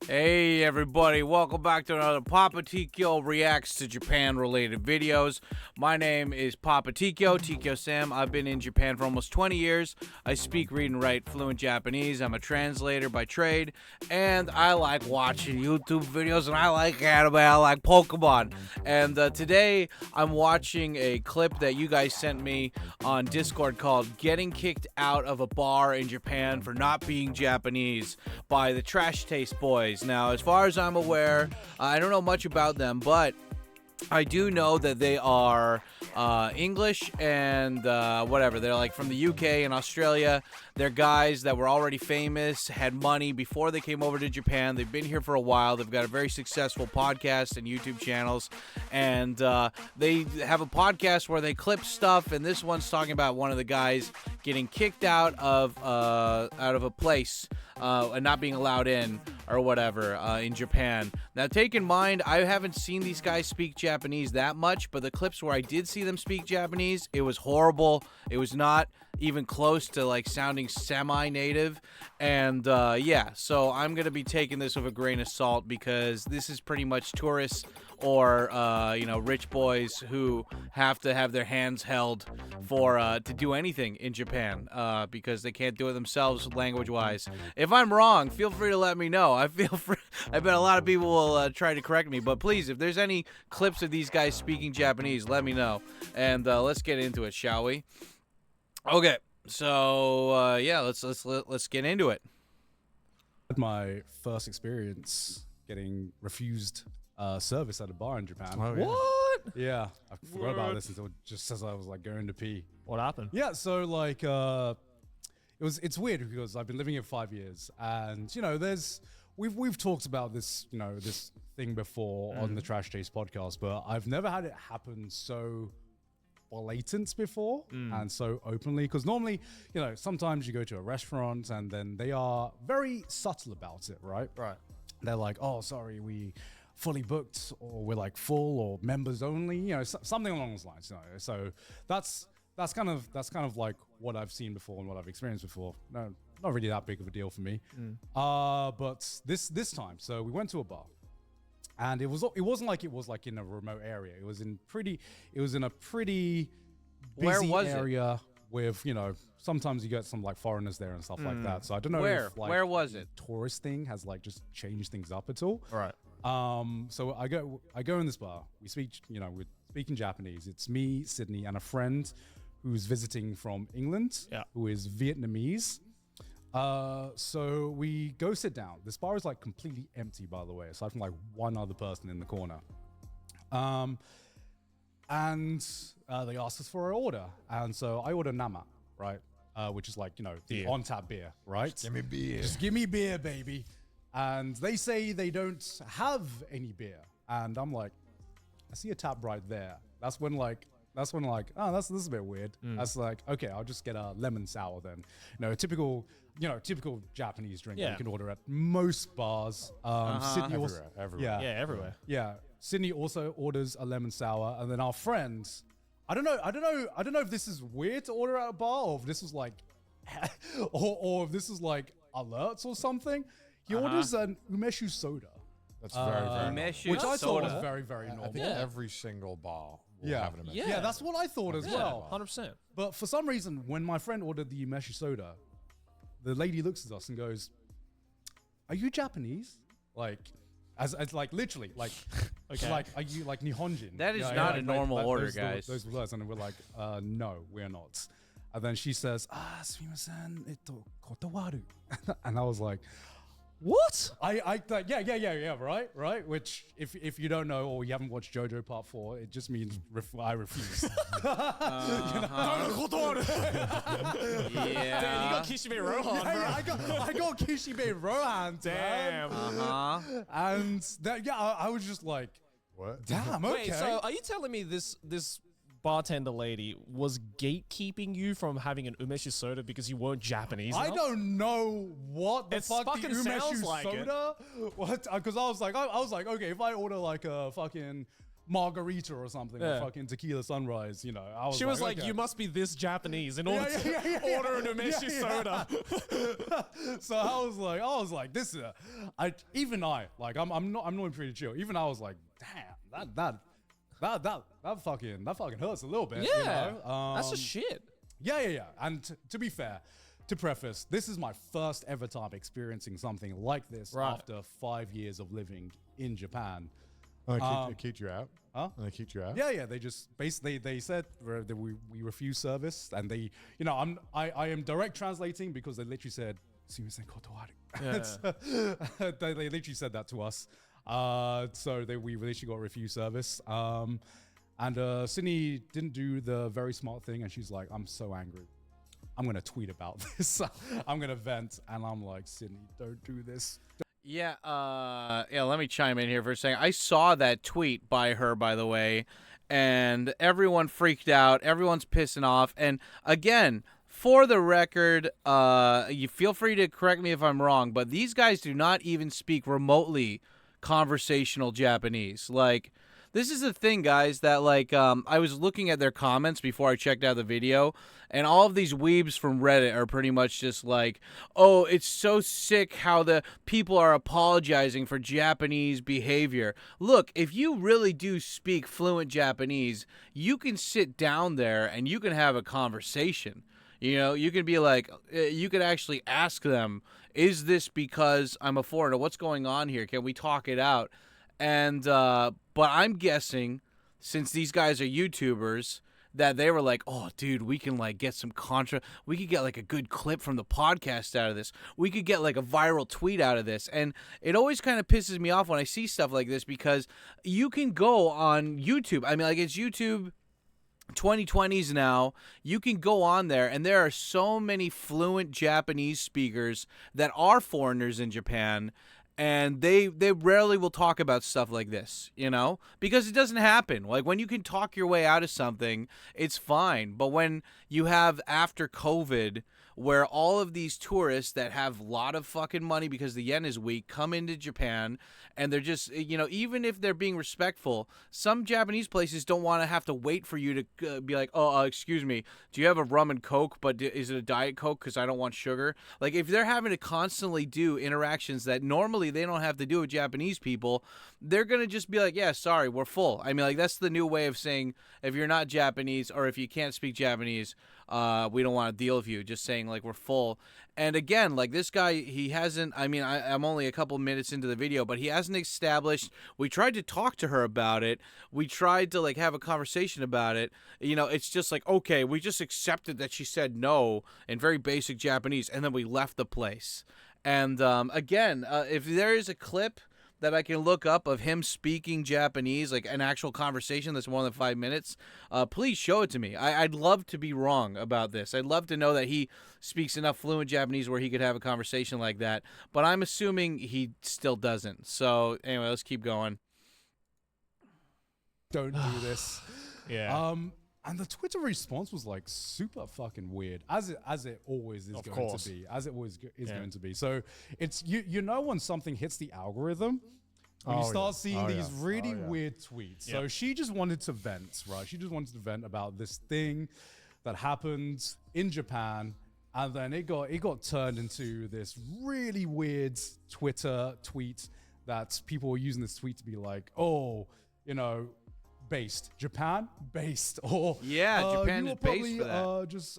Hey everybody, welcome back to another Papa Tikyo reacts to Japan related videos. My name is Papa Tikyo, Tkyosam. I've been in Japan for almost 20 years. I speak, read, and write fluent Japanese. I'm a translator by trade, and I like watching YouTube videos, and I like anime, I like Pokemon. And today I'm watching a clip that you guys sent me on Discord called Getting Kicked Out of a Bar in Japan for Not Being Japanese by the TrashTaste Boys. Now, as far as I'm aware, I don't know much about them, but I do know that they are English and whatever. They're like from the UK and Australia. They're guys that were already famous, had money before they came over to Japan. They've been here for a while. They've got a very successful podcast and YouTube channels. And they have a podcast where they clip stuff. And this one's talking about one of the guys getting kicked out of a place and not being allowed in or whatever in Japan. Now, take in mind, I haven't seen these guys speak Japanese that much, but the clips where I did see them speak Japanese, it was horrible. It was not even close to like sounding semi-native. And yeah, so I'm gonna be taking this with a grain of salt because this is pretty much tourists or rich boys who have to have their hands held for to do anything in Japan because they can't do it themselves language-wise. If I'm wrong, feel free to let me know. I bet a lot of people will try to correct me, but please, if there's any clips of these guys speaking Japanese, let me know. And let's get into it, shall we? Okay, so yeah, let's get into it. My first experience getting refused service at a bar in Japan. Oh, yeah. What? Yeah, I forgot about this until just as I was like going to pee. What happened? Yeah, so like it's weird because I've been living here for 5 years, and we've talked about this this thing before on the TrashTaste podcast, but I've never had it happen so blatant before and so openly, because normally sometimes you go to a restaurant and then they are very subtle about it, right? They're like, oh, sorry, we fully booked, or we're like full, or members only, something along those lines. So that's kind of like what I've seen before and what I've experienced before. No, not really that big of a deal for me. But this time, so we went to a bar. And it wasn't like it was like in a remote area. It was in a pretty busy area with, sometimes you get some like foreigners there and stuff like that. So I don't know if like where was it? Tourist thing has like just changed things up at all. Right. So I go in this bar. We speak, we're speaking Japanese. It's me, Sydney, and a friend who's visiting from England, who is Vietnamese. So we go sit down. This bar is like completely empty, by the way, aside from like one other person in the corner. And they asked us for our order. And so I order nama, right? Which is like, the on-tap beer, right? Give me beer. Just give me beer, baby. And they say they don't have any beer. And I'm like, I see a tap right there. That's when oh, this is a bit weird. That's like, okay, I'll just get a lemon sour then. A typical Japanese drink you can order at most bars. Sydney also, everywhere. Yeah, everywhere. yeah. Sydney also orders a lemon sour, and then our friends, I don't know if this is weird to order at a bar, or if this is like, or if this is like alerts or something. He orders an umeshu soda. That's very, very Umeshu which I thought soda. was very, very normal. I think every single bar will have an umeshu. Yeah, that's what I thought as well. 100%. But for some reason, when my friend ordered the umeshu soda, the lady looks at us and goes, "Are you Japanese?" Like, as like literally, like, Okay. like, are you like Nihonjin? That is not a normal order, those guys. Those words, and we're like, no, we're not. And then she says, sumimasen, kotowaru. And I was like, what? Yeah, right. Which, if you don't know, or you haven't watched JoJo Part 4, it just means I refuse. Yeah. Damn, you got Kishibe Rohan, bro. I got Kishibe Rohan. Damn. And that, I was just like, What? damn, okay. Wait, so are you telling me this bartender lady was gatekeeping you from having an umeshu soda because you weren't Japanese I enough? don't know what the It fuck the fucking sounds umeshu like it. soda. What? Because I was like, okay, if I order like a fucking margarita or something, or Yeah. fucking tequila sunrise. You know, I was She was like, okay. "You must be this Japanese in order to order an umeshi soda." So I was like, this is even I I'm not pretty chill. Even I was like, damn, that fucking hurts a little bit. Yeah, you know? that's just shit. Yeah. And to be fair, to preface, this is my first ever time experiencing something like this Right. after 5 years of living in Japan. Oh, they kicked you out? Huh? And they kicked you out? Yeah. They just basically they said that we refuse service, and they, you know, I am direct translating because they literally said, "Sumimasen kotowaru." They literally said that to us. So we literally got refused service. And Sydney didn't do the very smart thing, and she's like, "I'm so angry. I'm gonna tweet about this. I'm gonna vent." And I'm like, "Sydney, don't do this." Yeah, let me chime in here for a second. I saw that tweet by her, by the way, and everyone freaked out. Everyone's pissing off. And again, for the record, you feel free to correct me if I'm wrong, but these guys do not even speak remotely conversational Japanese. Like, this is the thing, guys, that, like, I was looking at their comments before I checked out the video, and all of these weebs from Reddit are pretty much just like, oh, it's so sick how the people are apologizing for Japanese behavior. Look, if you really do speak fluent Japanese, you can sit down there and you can have a conversation. You know, you can be like, you could actually ask them, is this because I'm a foreigner? What's going on here? Can we talk it out? And, but I'm guessing, since these guys are YouTubers, that they were like, oh, dude, we can, like, get some we could get, like, a good clip from the podcast out of this. We could get, like, a viral tweet out of this. And it always kind of pisses me off when I see stuff like this, because you can go on YouTube. I mean, like, it's YouTube 2020s now. You can go on there, and there are so many fluent Japanese speakers that are foreigners in Japan, and they rarely will talk about stuff like this, you know, because it doesn't happen. Like, when you can talk your way out of something, it's fine. But when you have, after COVID, where all of these tourists that have a lot of fucking money because the yen is weak come into Japan, and they're just, you know, even if they're being respectful, some Japanese places don't want to have to wait for you to be like, oh, excuse me, do you have a rum and Coke, but is it a Diet Coke because I don't want sugar? Like, if they're having to constantly do interactions that normally they don't have to do with Japanese people, they're going to just be like, yeah, sorry, we're full. I mean, like, that's the new way of saying, if you're not Japanese or if you can't speak Japanese, we don't want to deal with you. Just saying, like, we're full. And again, like, this guy, he hasn't, I mean, I'm only a couple minutes into the video, but he hasn't established. We tried to talk to her about it. We tried to, like, have a conversation about it. You know, it's just like, okay, we just accepted that she said no in very basic Japanese, and then we left the place. And again, if there is a clip that I can look up of him speaking Japanese, like an actual conversation that's more than 5 minutes, please show it to me. I'd love to be wrong about this. I'd love to know that he speaks enough fluent Japanese where he could have a conversation like that, but I'm assuming he still doesn't. So anyway, let's keep going. Don't do this. Yeah. And the Twitter response was like super fucking weird, as it always is going to be, as it always is going to be. So it's you know when something hits the algorithm, when you start seeing these really weird tweets. So she just wanted to vent, right? She just wanted to vent about this thing that happened in Japan, and then it got turned into this really weird Twitter tweet that people were using this tweet to be like, oh, you know, Japan based, or Japan you is were based for that. just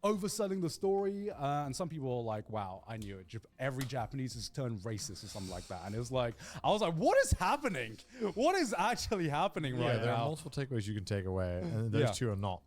overselling the story, and some people were like, wow, I knew it, every Japanese has turned racist or something like that. And it was like, I was like, what is happening? What is actually happening right now? There are multiple takeaways you can take away, and those two are not.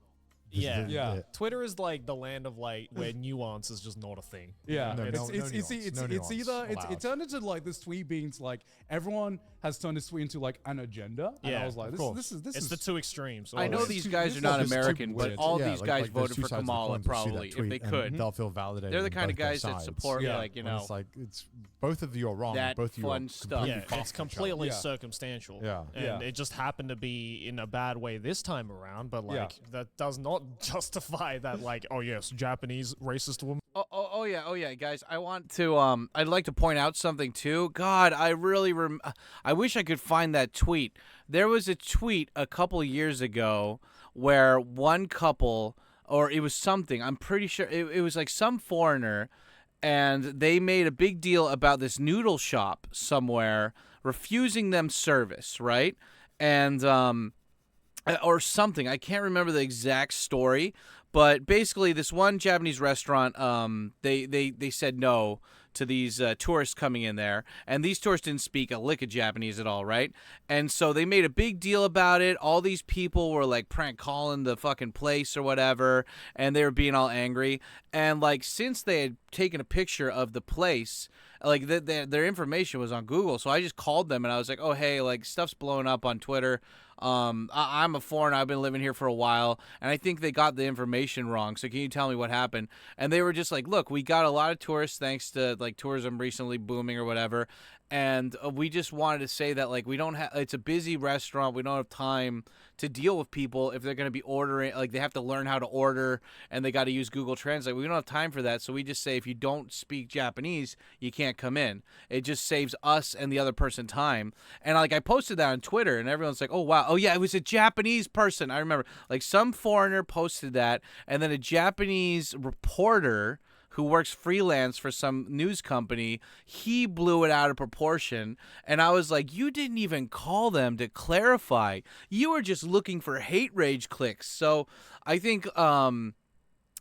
Yeah. Twitter is like the land of, like, where nuance is just not a thing. Yeah, No, it's either it turned into like this tweet being like everyone has turned this tweet into like an agenda, and I was like, this it's is the two extremes. I know always. these guys are not American, but all these guys voted for Kamala probably if they could. They'll feel validated. They're the on kind of both their guys that sides. support, like, you know, It's like it's both of you are wrong. that both of you fun are stuff. Yeah, completely it's completely Yeah. circumstantial. Yeah. And it just happened to be in a bad way this time around, but, like, that does not justify that, like, oh yes, Japanese racist woman. Oh yeah, guys. I want to I'd like to point out something too. God, I really I wish I could find that tweet. there was a tweet a couple years ago where one couple, or it was something, I'm pretty sure it was like some foreigner, and they made a big deal about this noodle shop somewhere refusing them service, right? And or something. I can't remember the exact story, but basically this one Japanese restaurant, they said no to these tourists coming in there, and these tourists didn't speak a lick of Japanese at all, right? And so they made a big deal about it. All these people were like prank calling the fucking place or whatever, and they were being all angry. And like since they had taken a picture of the place, like their information was on Google, so I just called them and I was like, oh hey, like stuff's blowing up on Twitter. I'm a foreigner. I've been living here for a while, and I think they got the information wrong. So can you tell me what happened? And they were just like, look, we got a lot of tourists thanks to like tourism recently booming or whatever. And we just wanted to say that like we don't have, it's a busy restaurant. We don't have time to deal with people if they're going to be ordering, like they have to learn how to order and they got to use Google Translate. We don't have time for that. So we just say, if you don't speak Japanese, you can't come in. It just saves us and the other person time. And like I posted that on Twitter and everyone's like, oh wow. Oh yeah, it was a Japanese person. I remember like some foreigner posted that, and then a Japanese reporter who works freelance for some news company, he blew it out of proportion. And I was like, you didn't even call them to clarify. You were just looking for hate rage clicks. So I think,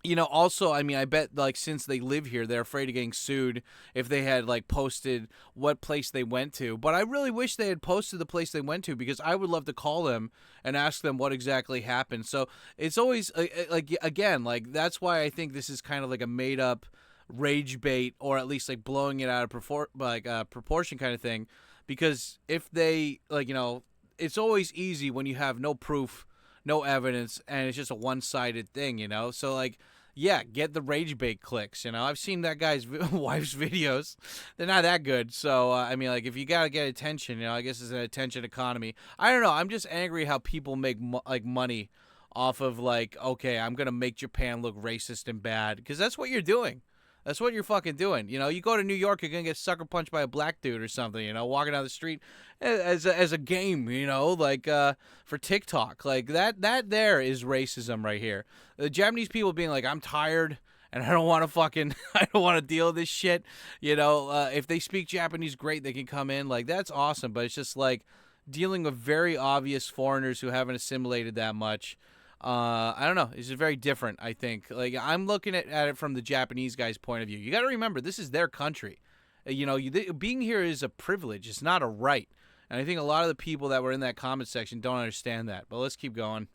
you know, also, I mean, I bet like since they live here, they're afraid of getting sued if they had like posted what place they went to. But I really wish they had posted the place they went to, because I would love to call them and ask them what exactly happened. So it's always like, again, like that's why I think this is kind of like a made up rage bait, or at least like blowing it out of proportion kind of thing. Because if they like, you know, it's always easy when you have no proof, no evidence, and it's just a one-sided thing, you know? So, like, yeah, get the rage bait clicks, you know? I've seen that guy's wife's videos. They're not that good. So, I mean, like, if you got to get attention, you know, I guess it's an attention economy. I don't know. I'm just angry how people make, like, money off of, like, okay, I'm going to make Japan look racist and bad. Because that's what you're doing. That's what you're fucking doing. You know, you go to New York, you're going to get sucker punched by a black dude or something, you know, walking down the street as a game, you know, like for TikTok. Like that there is racism right here. The Japanese people being like, I'm tired and I don't want to fucking, I don't want to deal with this shit. You know, if they speak Japanese, great, they can come in. Like, that's awesome. But it's just like dealing with very obvious foreigners who haven't assimilated that much. I don't know. It's just very different, I think. Like, I'm looking at it from the Japanese guy's point of view. You got to remember, this is their country. You know, being here is a privilege. It's not a right. And I think a lot of the people that were in that comment section don't understand that. But let's keep going.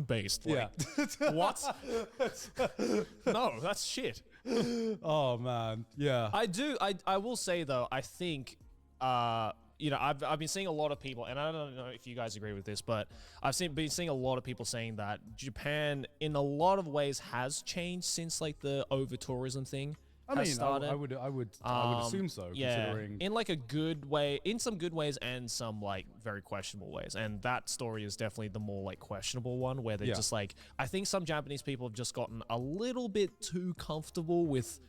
Based. Like, Yeah. what? No, that's shit. Oh man. Yeah. I will say though, I think you know, I've been seeing a lot of people, and I don't know if you guys agree with this, but I've been seeing a lot of people saying that Japan, in a lot of ways, has changed since like the over tourism thing. I mean, I would assume so. Yeah, Considering in like a good way, in some good ways and some like very questionable ways. And that story is definitely the more like questionable one, where they're just like, I think some Japanese people have just gotten a little bit too comfortable with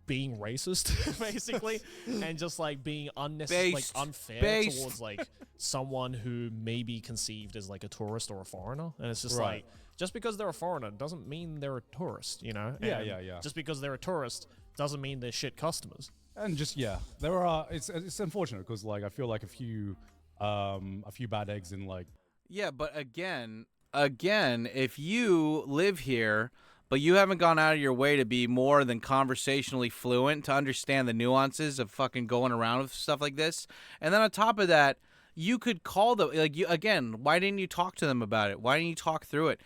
being racist, basically, and just like being unnecessary, like unfair towards like someone who may be conceived as like a tourist or a foreigner. And it's just like, just because they're a foreigner doesn't mean they're a tourist, you know? Yeah, and just because they're a tourist doesn't mean they're shit customers. And just there are. It's unfortunate because like I feel like a few bad eggs in like. Yeah, but again, if you live here, but you haven't gone out of your way to be more than conversationally fluent to understand the nuances of fucking going around with stuff like this, and then on top of that, you could call them like you again. Why didn't you talk to them about it? Why didn't you talk through it?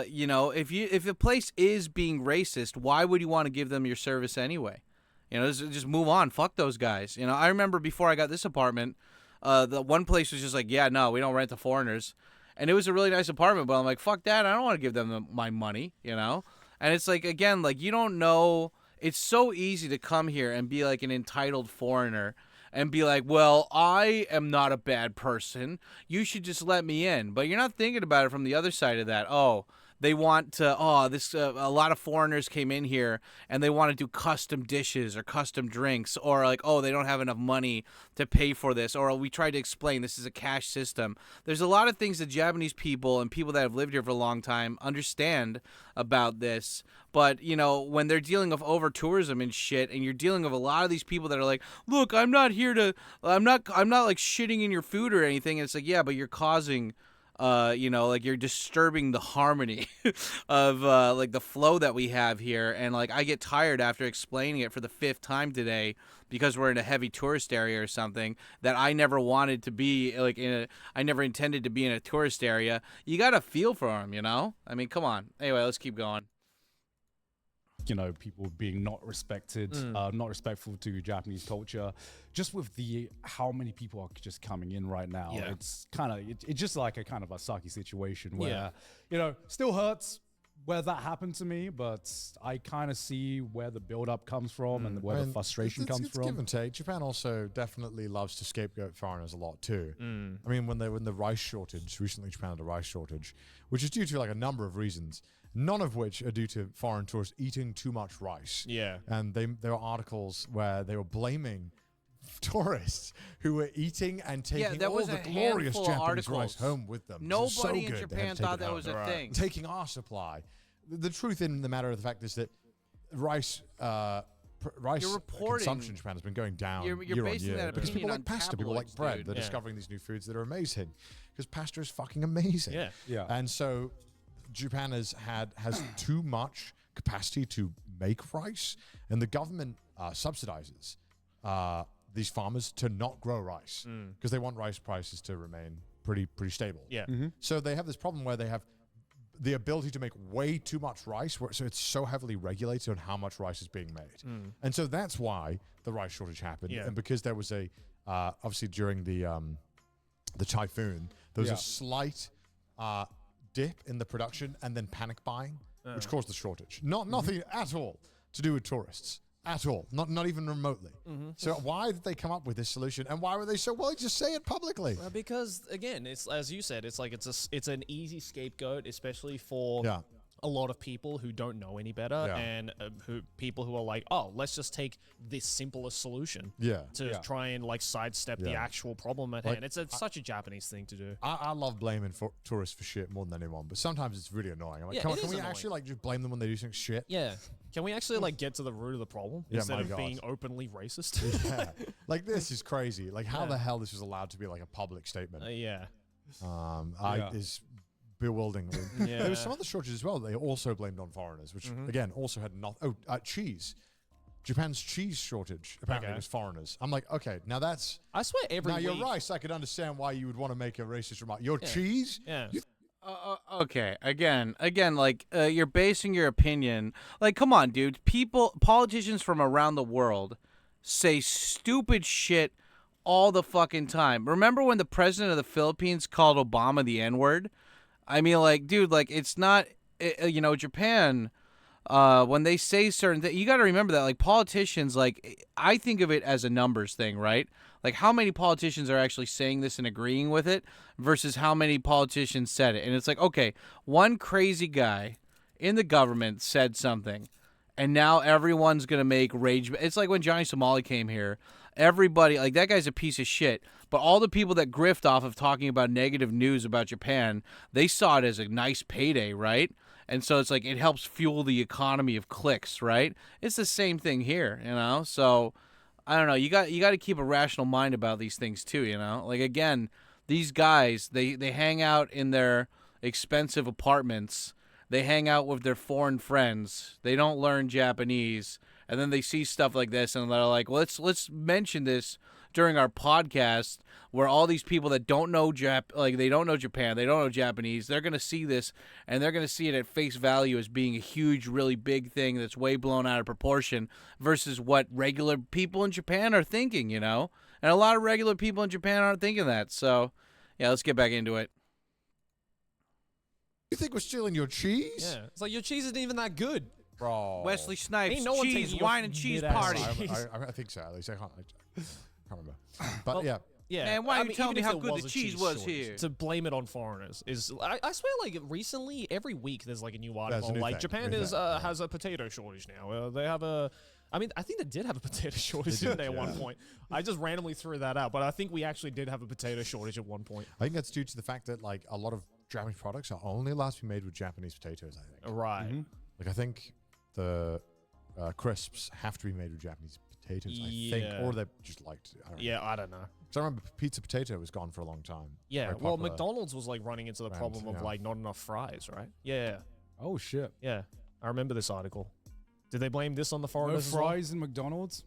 You know, if a place is being racist, why would you want to give them your service anyway? You know, just move on. Fuck those guys. You know, I remember before I got this apartment, the one place was just like, yeah, no, we don't rent to foreigners. And it was a really nice apartment, but I'm like, fuck that. I don't want to give them my money, you know? And it's like, again, like, you don't know. It's so easy to come here and be like an entitled foreigner and be like, well, I am not a bad person. You should just let me in. But you're not thinking about it from the other side of that. Oh, they want to, a lot of foreigners came in here and they want to do custom dishes or custom drinks, or like, oh, they don't have enough money to pay for this, or we tried to explain this is a cash system. There's a lot of things that Japanese people and people that have lived here for a long time understand about this. But, you know, when they're dealing with over tourism and shit, and you're dealing with a lot of these people that are like, look, I'm not like shitting in your food or anything. And it's like, yeah, but you're causing, like you're disturbing the harmony of like the flow that we have here. And like, I get tired after explaining it for the 5th time today because we're in a heavy tourist area or something that I never wanted to be like I never intended to be in a tourist area. You got to feel for them, you know? I mean, come on. Anyway, let's keep going. You know, people being not respected, not respectful to Japanese culture. Just with how many people are just coming in right now, it's kind of it's just like a kind of a sucky situation where you know, still hurts where that happened to me, but I kind of see where the build-up comes from and where the frustration comes from. Give and take. Japan also definitely loves to scapegoat foreigners a lot too. I mean, when the rice shortage recently, Japan had a rice shortage, which is due to like a number of reasons. None of which are due to foreign tourists eating too much rice. Yeah. And there were articles where they were blaming tourists who were eating and taking all the glorious Japanese rice home with them. Nobody in Japan thought that was a thing. Taking our supply. The truth in the matter of the fact is that rice consumption in Japan has been going down year on year because people like pasta, people like bread. Dude. They're discovering these new foods that are amazing because pasta is fucking amazing. Yeah. And so Japan has too much capacity to make rice, and the government subsidizes these farmers to not grow rice because they want rice prices to remain pretty stable. Yeah. So they have this problem where they have the ability to make way too much rice, so it's so heavily regulated on how much rice is being made, and so that's why the rice shortage happened, and because there was obviously during the typhoon there was a slight dip in the production and then panic buying, which caused the shortage. Nothing at all to do with tourists. At all. Not even remotely. So why did they come up with this solution, and why were they so willing to just say it publicly? Well, because again, it's as you said, it's like it's an easy scapegoat, especially for a lot of people who don't know any better, and people who are like, oh, let's just take this simplest solution to try and like sidestep the actual problem at hand. It's such a Japanese thing to do. I love blaming tourists for shit more than anyone, but sometimes it's really annoying. I'm like, come on, can we actually like just blame them when they do something shit? Yeah. Can we actually like get to the root of the problem instead of being openly racist? Like this is crazy. Like how the hell this was allowed to be like a public statement? Is bewildering. There was some other shortages as well. They also blamed on foreigners, which again also had not. cheese. Japan's cheese shortage apparently was foreigners. I'm like, okay, now that's. I swear every week. Now your rice, I could understand why you would want to make a racist remark. Your cheese, okay, again, like you're basing your opinion. Like, come on, dude. Politicians from around the world say stupid shit all the fucking time. Remember when the president of the Philippines called Obama the N-word? I mean, like, dude, like, it's not, Japan, when they say certain things, you got to remember that, like, politicians, like, I think of it as a numbers thing, right? Like, how many politicians are actually saying this and agreeing with it versus how many politicians said it? And it's like, okay, one crazy guy in the government said something, and now everyone's going to make rage. It's like when Johnny Somali came here. Everybody, like, that guy's a piece of shit. But all the people that grift off of talking about negative news about Japan, they saw it as a nice payday, right? And so it's like it helps fuel the economy of clicks, right? It's the same thing here, you know? So I don't know. You got to keep a rational mind about these things too, you know? Like, again, these guys, they hang out in their expensive apartments. They hang out with their foreign friends. They don't learn Japanese. And then they see stuff like this and they're like, well, let's mention this during our podcast where all these people that don't know they don't know Japan, they don't know Japanese, they're going to see this and they're going to see it at face value as being a huge, really big thing that's way blown out of proportion versus what regular people in Japan are thinking, you know? And a lot of regular people in Japan aren't thinking that. So, yeah, let's get back into it. You think we're stealing your cheese? Yeah. It's like your cheese isn't even that good. Bro. Wesley Snipes, Ain't no one cheese, taking wine, your and cheese mid-ass party. cheese. I think so, at least. I can't remember. But yeah. Yeah, Man, why I don't you mean, tell even me if how there good the a cheese was shortage, here? To blame it on foreigners is, I swear, like recently, every week there's like a new article. new Like thing, Japan new is thing, yeah. has a potato shortage now. They have a. I mean, I think they did have a potato shortage, didn't they, at one point? I just randomly threw that out, but I think we actually did have a potato shortage at one point. I think that's due to the fact that like a lot of Japanese products are only allowed to be made with Japanese potatoes. I think. Right. Like I think the crisps have to be made with Japanese potatoes. I think, or they just liked. I don't know. Yeah, I don't know. Because I remember pizza potato was gone for a long time. Yeah, Very well, popular. McDonald's was like running into the brand, problem of yeah. like not enough fries, right? Yeah, Oh shit. yeah. I remember this article. Did they blame this on the No foreigners as well? fries in McDonald's.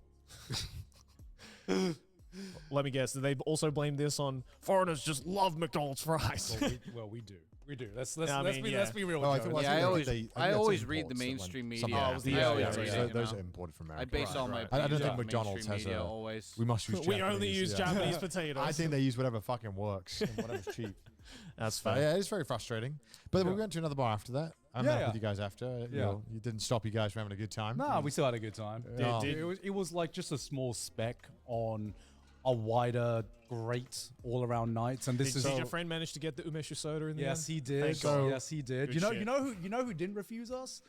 Let me guess. Did they also blame this on foreigners just love McDonald's fries? Well, we do. We do. Let's Yeah, I mean, let's be real. No, I with think- Joe. I Yeah, think I always, they- I think I that's always read the imports that went- mainstream some media. of the- I always yeah, read yeah, it, you those know? are imported from I America. base all my Right. I don't opinions think off McDonald's mainstream has media a- always. We must use We only Japanese, use yeah. Japanese potatoes. I think they use whatever fucking works and whatever's cheap. That's But fair. yeah, it's very frustrating. But then we Yeah. went to another bar after that. I Yeah, met up yeah. with you guys after. You Yeah. know, you didn't stop you guys from having a good time. Nah, we still had a good time. Yeah. It was like just a small speck on a wider, great all-around night. And this Did, is did your friend manage to get the umeshu soda in the yes, end? he did. Thank God. Yes, he did. Good You shit. know who didn't refuse us?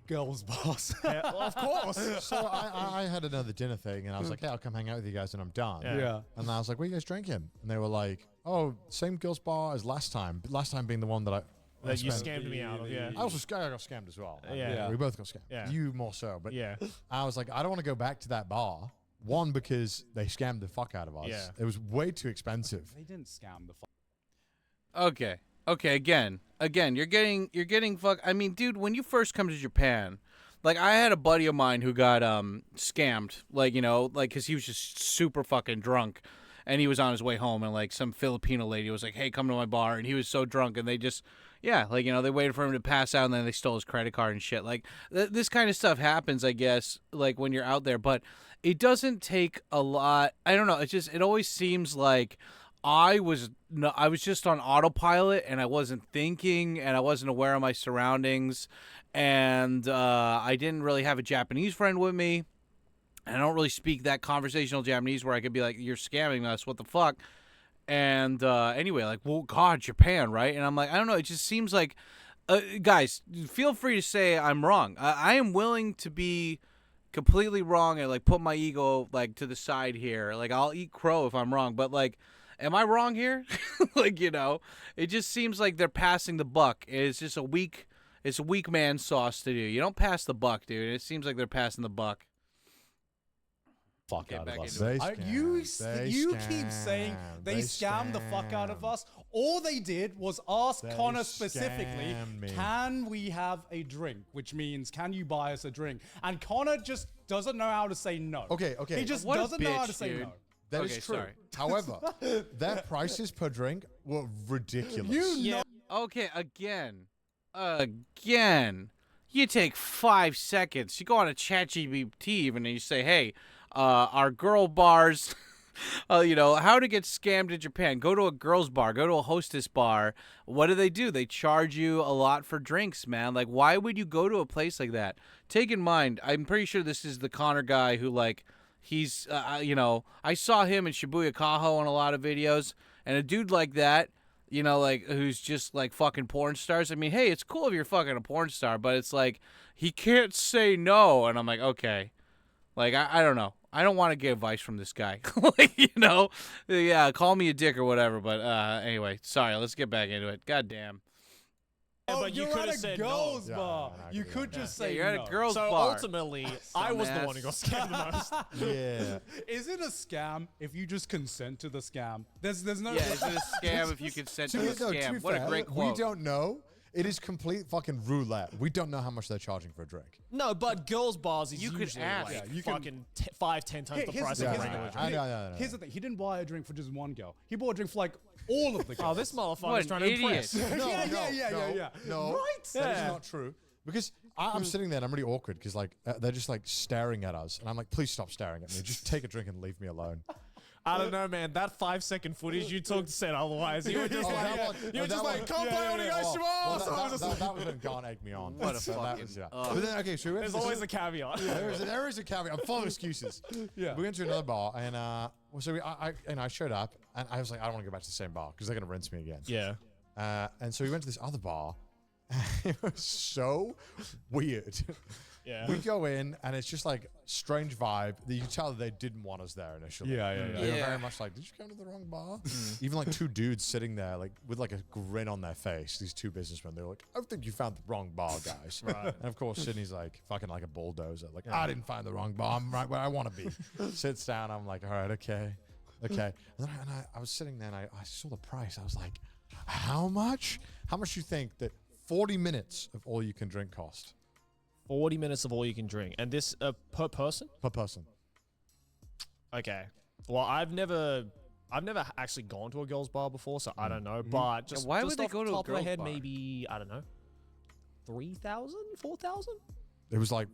Girls' boss. Yeah, well, of course. So I had another dinner thing, and I was like, "Hey, I'll come hang out with you guys when I'm done." Yeah. Yeah. And I was like, "What are you guys drinking?" And they were like, "Oh, same girls' bar as last time. But last time being the one that I That you spent- scammed me out of, yeah. I also I got scammed as well. Yeah. We both got scammed. Yeah. You more so, but Yeah. I was like, I don't want to go back to that bar. One, because they scammed the fuck out of us. Yeah. It was way too expensive. They didn't scam the fuck. Okay. Again, you're getting fuck. I mean, dude, when you first come to Japan, like I had a buddy of mine who got scammed, like because he was just super fucking drunk, and he was on his way home, and like some Filipino lady was like, "Hey, come to my bar," and he was so drunk, and they just. Yeah, like, they waited for him to pass out, and then they stole his credit card and shit. Like, this kind of stuff happens, I guess, like, when you're out there. But it doesn't take a lot. I don't know. It always seems like I was just on autopilot, and I wasn't thinking, and I wasn't aware of my surroundings. And I didn't really have a Japanese friend with me. And I don't really speak that conversational Japanese where I could be like, you're scamming us. What the fuck? And anyway, like, well, God, Japan, right? And I'm like, I don't know. It just seems like, guys, feel free to say I'm wrong. I am willing to be completely wrong and like put my ego like to the side here. Like, I'll eat crow if I'm wrong, but like, am I wrong here? Like, it just seems like they're passing the buck. It's just a weak man sauce to do. You don't pass the buck, dude. It seems like they're passing the buck. Fuck Get out back of us. into it. You keep saying they scammed the fuck out of us. All they did was ask They Connor specifically, scammed me. can we have a drink? Which means, can you buy us a drink? And Connor just doesn't know how to say no. Okay. He just What a doesn't know how to bitch, say dude. no. That is Okay, true. sorry. However, their prices per drink were ridiculous. You know. Okay, again. You take 5 seconds. You go on a ChatGPT even and you say, hey, our girl bars, how to get scammed in Japan. Go to a girls bar. Go to a hostess bar. What do? They charge you a lot for drinks, man. Like, why would you go to a place like that? Take in mind, I'm pretty sure this is the Connor guy who, like, he's, I saw him in Shibuya Kaho on a lot of videos. And a dude like that, like, who's just, like, fucking porn stars. I mean, hey, it's cool if you're fucking a porn star, but it's like, he can't say no. And I'm like, okay. Like, I don't know. I don't want to get advice from this guy. Like, yeah, call me a dick or whatever. But anyway, sorry. Let's get back into it. God damn. But you you're could at have a said girls no. bar. Yeah, I You agree could with just Yeah, say you're at no. a girls So bar. ultimately, I was the Dumbass. one who got scammed the most. Yeah. Is it a scam if you just consent to the scam? There's no. Yeah, is it a scam if you consent to the To be scam? What a fair, great quote. We don't know. It is complete fucking roulette. We don't know how much they're charging for a drink. No, but girls' bars is You could usually ask. like Yeah, you can- fucking 5-10 times the Here's price the of a thing, regular here's the drink. thing. I know. Here's the thing. He didn't buy a drink for just one girl. He bought a drink for like all of the girls. Oh, this motherfucker's What an trying to impress. idiot. No, Yeah, no, yeah, no, yeah. No, Right? that is Yeah. not true. Because I'm sitting there and I'm really awkward because like they're just like staring at us, and I'm like, please stop staring at me. Just take a drink and leave me alone. I don't know, man. That 5-second footage you took said otherwise. You were just come play on the That was when Garn egged me on. What a So that fucking- was, yeah. ugh. But then, okay, so There's always a caveat. there is a caveat. I'm full of excuses. Yeah. We went to another bar, and Well, so I showed up, and I was like, I don't want to go back to the same bar because they're gonna rinse me again. Yeah. And so we went to this other bar. It was so weird. Yeah. We go in, and it's just like strange vibe. You can tell that they didn't want us there initially. Yeah. They were very much like, did you come to the wrong bar? Even like two dudes sitting there, like with like a grin on their face. These two businessmen, they were like, I think you found the wrong bar, guys. Right. And of course, Sydney's like fucking like a bulldozer. Like, I didn't find the wrong bar. I'm right where I want to be. Sits down. I'm like, all right, okay. And then I was sitting there, and I saw the price. I was like, how much? How much do you think that 40 minutes of all you can drink cost? 40 minutes of all you can drink. And this per person? Per person. Okay. Well, I've never actually gone to a girls' bar before, so I don't know. But just why just would they off go the to a top of my girls' head, bar? maybe, I don't know, 3,000, 4,000? It was like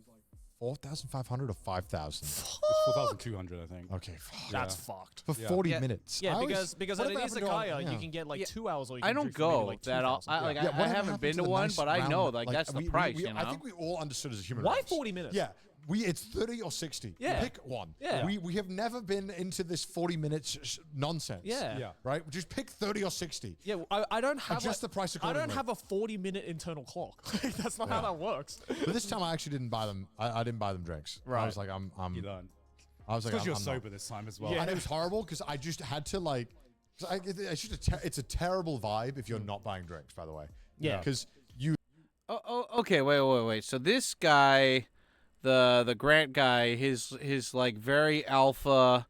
4,500 or 5,000. It's 4,200, I think. Okay, fuck. That's fucked. For 40 minutes. Yeah, I always- because what at an if I happen to go on- izakaya, yeah. you can get like Yeah. 2 hours, or you can I don't drink for maybe, go like that 2,000. I Yeah, I whatever haven't happened been to to the one, nice but I round- know like that's the price. You know. I think we all understood as a human Why race. 40 minutes? Yeah. It's 30 or 60. Yeah. Pick one. Yeah. We have never been into this 40 minutes nonsense. Yeah. Right? Just pick 30 or 60. Yeah, I don't have Adjust the price I don't accordingly. have a 40-minute internal clock. That's not how that works. But this time I actually didn't buy them. I didn't buy them drinks. I Right. was like, You learn. I was like, Because you're I'm not. sober this time as well. Yeah. And it was horrible because I just had to like, it's a terrible vibe if you're not buying drinks, by the way. Yeah. Because you Okay, wait. So this guy, the Grant guy, his like very alpha,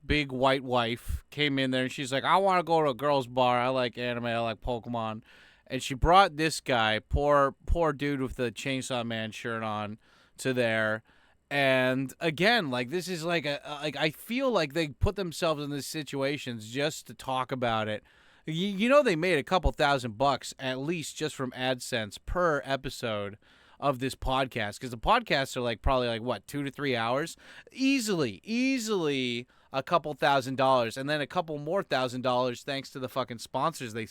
big white wife came in there and she's like, I want to go to a girls' bar. I like anime. I like Pokemon, and she brought this guy, poor dude with the Chainsaw Man shirt on, to there. And again, like this is like I feel like they put themselves in these situations just to talk about it. You know they made a couple $1,000 at least just from AdSense per episode of this podcast, because the podcasts are like probably like what 2 to 3 hours, easily a couple $1,000, and then a couple more $1,000 thanks to the fucking sponsors they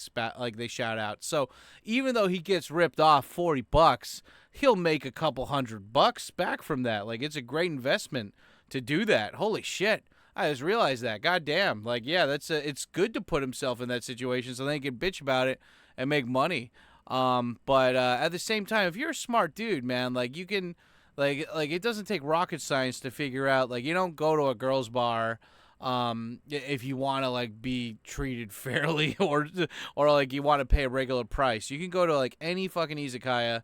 shout out. So even though he gets ripped off $40, he'll make a couple $100 back from that. Like it's a great investment to do that. Holy shit. I just realized that. God damn. Like, yeah, it's good to put himself in that situation so they can bitch about it and make money. But at the same time, if you're a smart dude, man, like you can, like it doesn't take rocket science to figure out, like you don't go to a girls' bar, if you want to like be treated fairly or like you want to pay a regular price. You can go to like any fucking izakaya.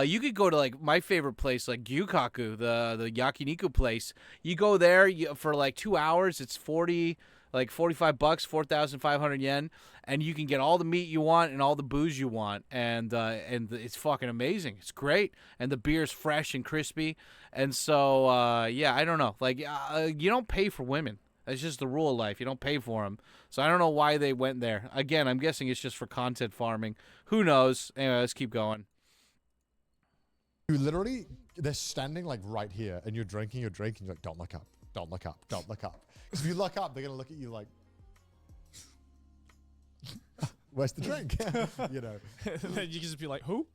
You could go to like my favorite place, like Gyukaku, the yakiniku place. You go there for like 2 hours. It's $45, 4,500 yen, and you can get all the meat you want and all the booze you want, and it's fucking amazing. It's great, and the beer's fresh and crispy, and so yeah, I don't know, like you don't pay for women. That's just the rule of life. You don't pay for them. So I don't know why they went there. Again, I'm guessing it's just for content farming. Who knows? Anyway, let's keep going. You literally, they're standing like right here, and you're drinking, you're like, don't look up, don't look up, don't look up. Because if you look up, they're gonna look at you like, where's the drink? You know. And then you can just be like, who?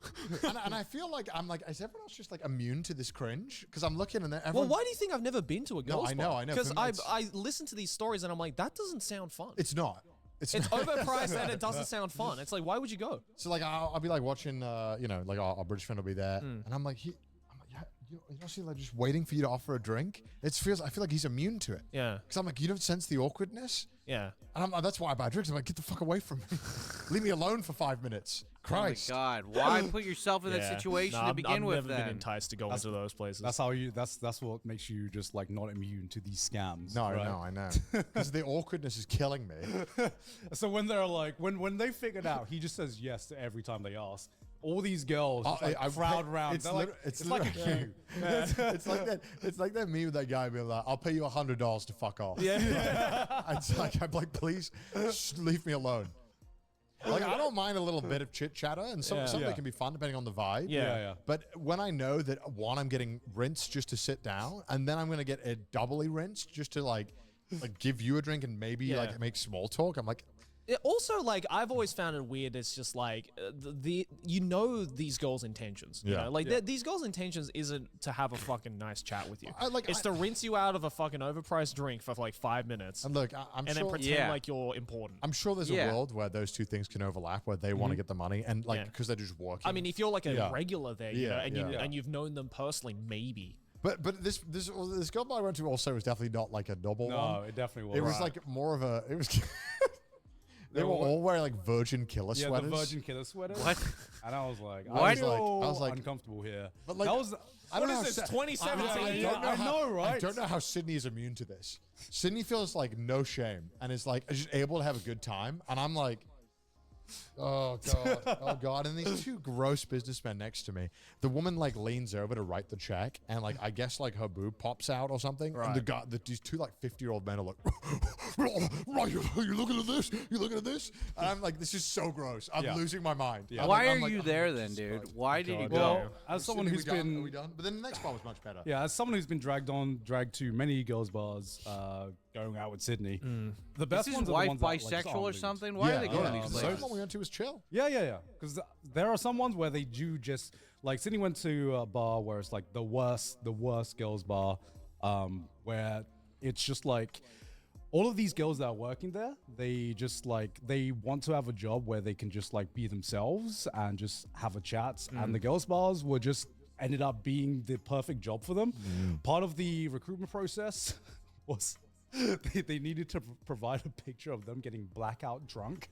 And I feel like I'm like, is everyone else just like immune to this cringe? Because I'm looking and Well, everyone. why do you think I've never been to a girls' bar? I know. Because For me, I listen to these stories and I'm like, that doesn't sound fun. It's not. It's It's not. overpriced and it doesn't sound fun. It's like, why would you go? So like I'll be like watching, like our British friend will be there, and I'm like, you see, like just waiting for you to offer a drink. I feel like he's immune to it. Yeah. Because I'm like, you don't sense the awkwardness, Yeah. and that's why I buy drinks. I'm like, get the fuck away from me, leave me alone for 5 minutes. Christ. Oh my God, why put yourself in that situation to begin with? I've never been Then enticed to go into those places. That's how you. That's what makes you just like not immune to these scams. No, right? I know. Because the awkwardness is killing me. So when they're like, when they figured out, he just says yes to every time they ask. All these girls just, like, crowd round. It's, It's like a queue. it's like that. It's like that meme with that guy being like, "I'll pay you $100 to fuck off." Yeah. It's like I'm like, please, leave me alone. Like I don't mind a little bit of chit chatter, and some of it can be fun depending on the vibe. Yeah. But when I know that one, I'm getting rinsed just to sit down, and then I'm gonna get a doubly rinsed just to like give you a drink and maybe like make small talk. I'm like, Also, like, I've always found it weird. It's just like these girls' intentions. You know, like these girls' intentions isn't to have a fucking nice chat with you. It's to rinse you out of a fucking overpriced drink for like 5 minutes. And look, I'm and sure, then pretend like you're important. I'm sure there's a world where those two things can overlap, where they want to get the money and like because they're just working. I mean, if you're like a regular there, you know, and you've known them personally, maybe. But this girl I went to also was definitely not like a double one. No, it definitely was. It was like more of a. It was. They were all wearing like Virgin Killer sweaters. Yeah, the Virgin Killer sweaters. What? And I was like, I was like uncomfortable here. But like, that was, I don't know. What is this, 2017? I know, right? I don't know how Sydney is immune to this. Sydney feels like no shame and is like just able to have a good time. And I'm like, oh god, and these two gross businessmen next to me. The woman like leans over to write the check, and like I guess like her boob pops out or something. Right. And the guy, these two like 50-year-old men are like, right, you looking at this? You looking at this? And I'm like, this is so gross. I'm losing my mind. Yeah. Why are you there then, dude? Why did you go? Well, as someone who's been, are we done? But then the next bar was much better. Yeah, as someone who's been dragged to many girls bars, going out with Sydney. The best ones are the ones bisexual that, like, or something? Why are they going to these The places? first one we went to was chill. Yeah. Because there are some ones where they do just like Sydney went to a bar where it's like the worst girls bar, where it's just like all of these girls that are working there, they just like they want to have a job where they can just like be themselves and just have a chat. And the girls bars were just ended up being the perfect job for them. Part of the recruitment process was they needed to provide a picture of them getting blackout drunk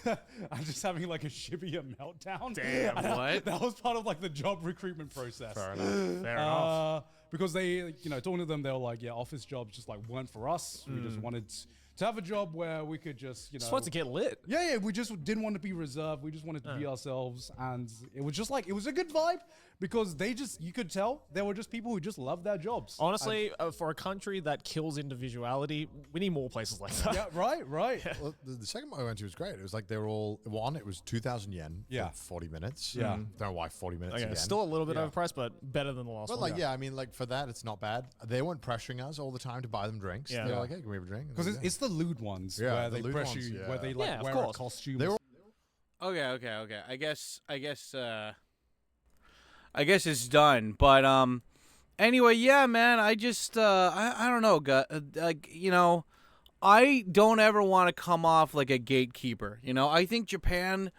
and just having like a shivia meltdown. Damn, what? That was part of like the job recruitment process. Fair enough. Because they, talking to them, they were like, yeah, office jobs just like weren't for us. We just wanted to have a job where we could just, Just want to get lit. Yeah, we just didn't want to be reserved. We just wanted to be ourselves. And it was just like, it was a good vibe because you could tell there were just people who just loved their jobs. Honestly, for a country that kills individuality, we need more places like that. Yeah, right. Well, the second one I went to was great. It was like they were all, it was 2,000 yen for 40 minutes. Yeah. Don't know why 40 minutes again. Still a little bit overpriced, but better than the last But one. like, I mean, like for that, it's not bad. They weren't pressuring us all the time to buy them drinks. Yeah. They were like, hey, can we have a drink? Because it's the lewd ones Yeah, where the they lewd pressure ones, you, yeah. where they like Yeah, of wear a course. costume. They were Okay. I guess it's done. But anyway, yeah, man. I just I don't know. I don't ever want to come off like a gatekeeper. I think Japan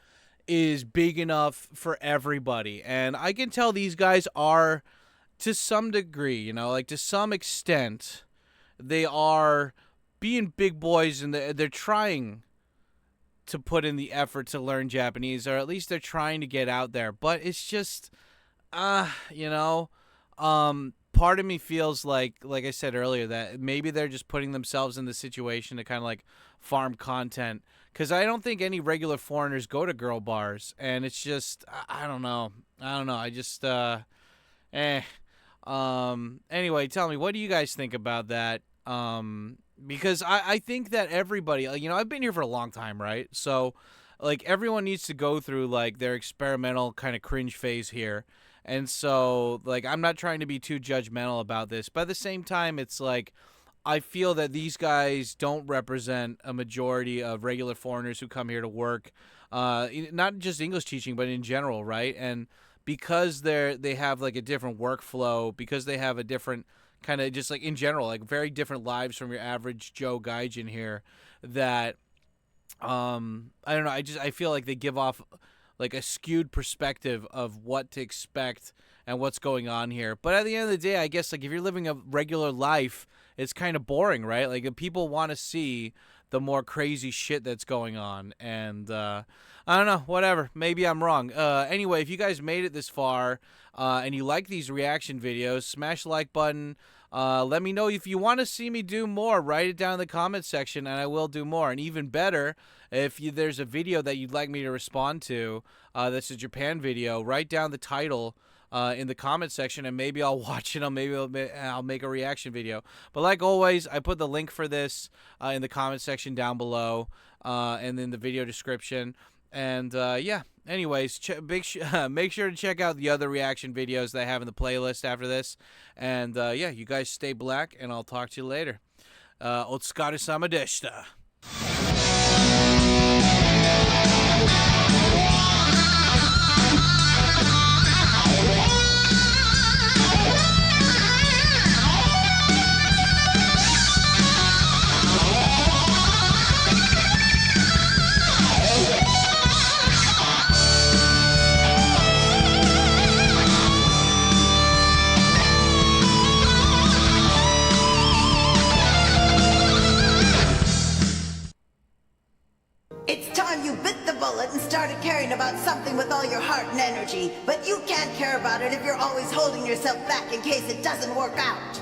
is big enough for everybody, and I can tell these guys are, to some degree, like to some extent, they are being big boys, and they're trying to put in the effort to learn Japanese, or at least they're trying to get out there. But it's just, part of me feels like I said earlier, that maybe they're just putting themselves in the situation to kind of like farm content. Because I don't think any regular foreigners go to girl bars, and it's just, I don't know. I just, Anyway, tell me, what do you guys think about that? Because I think that everybody, I've been here for a long time, right? So, like, everyone needs to go through, like, their experimental kind of cringe phase here. And so, like, I'm not trying to be too judgmental about this, but at the same time, it's like, I feel that these guys don't represent a majority of regular foreigners who come here to work, not just English teaching, but in general, right? And because they have like a different workflow, because they have a different kind of just like in general, like very different lives from your average Joe gaijin here, that I don't know, I feel like they give off like a skewed perspective of what to expect and what's going on here. But at the end of the day, I guess like if you're living a regular life, it's kind of boring, right? Like people want to see the more crazy shit that's going on. And I don't know, whatever. Maybe I'm wrong. Anyway, if you guys made it this far and you like these reaction videos, smash the like button. Let me know if you want to see me do more. Write it down in the comment section, and I will do more. And even better, if there's a video that you'd like me to respond to that's a Japan video, write down the title in the comment section, and maybe I'll watch it. Maybe I'll make a reaction video. But like always, I put the link for this in the comment section down below, and in the video description. And yeah, anyways, make sure to check out the other reaction videos that I have in the playlist after this. And yeah, you guys stay black, and I'll talk to you later. Otsukaresama deshita. It's time you bit the bullet and started caring about something with all your heart and energy. But you can't care about it if you're always holding yourself back in case it doesn't work out.